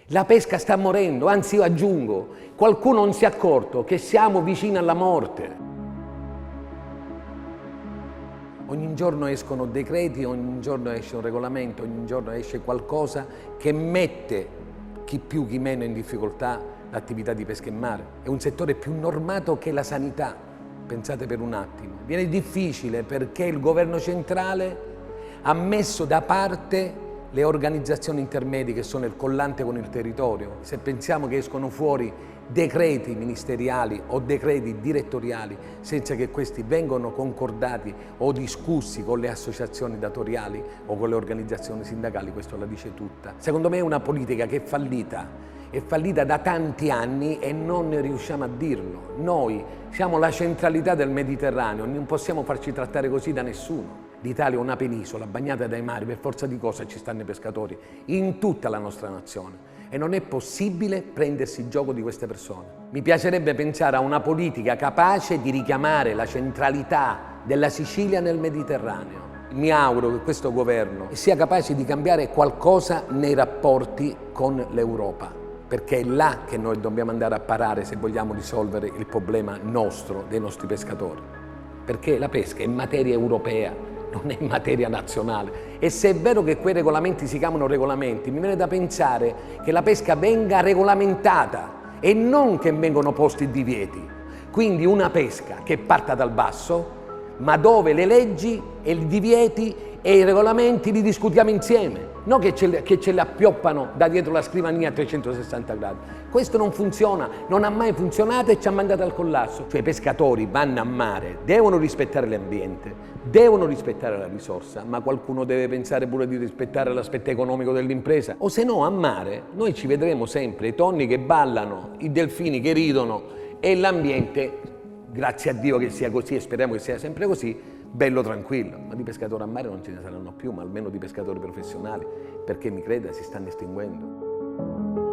La pesca sta morendo, anzi io aggiungo, qualcuno non si è accorto che siamo vicini alla morte. Ogni giorno escono decreti, ogni giorno esce un regolamento, ogni giorno esce qualcosa che mette chi più chi meno in difficoltà l'attività di pesca in mare. È un settore più normato che la sanità, pensate per un attimo. Viene difficile perché il governo centrale ha messo da parte le organizzazioni intermedie che sono il collante con il territorio. Se pensiamo che escono fuori decreti ministeriali o decreti direttoriali senza che questi vengano concordati o discussi con le associazioni datoriali o con le organizzazioni sindacali, questo la dice tutta. Secondo me è una politica che è fallita da tanti anni e non ne riusciamo a dirlo. Noi siamo la centralità del Mediterraneo, non possiamo farci trattare così da nessuno. L'Italia è una penisola bagnata dai mari, per forza di cosa ci stanno i pescatori in tutta la nostra nazione e non è possibile prendersi gioco di queste persone. Mi piacerebbe pensare a una politica capace di richiamare la centralità della Sicilia nel Mediterraneo. Mi auguro che questo governo sia capace di cambiare qualcosa nei rapporti con l'Europa, perché è là che noi dobbiamo andare a parare se vogliamo risolvere il problema nostro, dei nostri pescatori. Perché la pesca è materia europea, non è materia nazionale. E se è vero che quei regolamenti si chiamano regolamenti, mi viene da pensare che la pesca venga regolamentata e non che vengano posti divieti. Quindi una pesca che parta dal basso, ma dove le leggi e i divieti e i regolamenti li discutiamo insieme, non che ce li appioppano da dietro la scrivania a 360 gradi. Questo non funziona, non ha mai funzionato e ci ha mandato al collasso. Cioè i pescatori vanno a mare, devono rispettare l'ambiente, devono rispettare la risorsa, ma qualcuno deve pensare pure di rispettare l'aspetto economico dell'impresa. O se no a mare noi ci vedremo sempre i tonni che ballano, i delfini che ridono e l'ambiente, grazie a Dio che sia così e speriamo che sia sempre così, bello tranquillo. Ma di pescatori a mare non ce ne saranno più, ma almeno di pescatori professionali, perché mi creda si stanno estinguendo.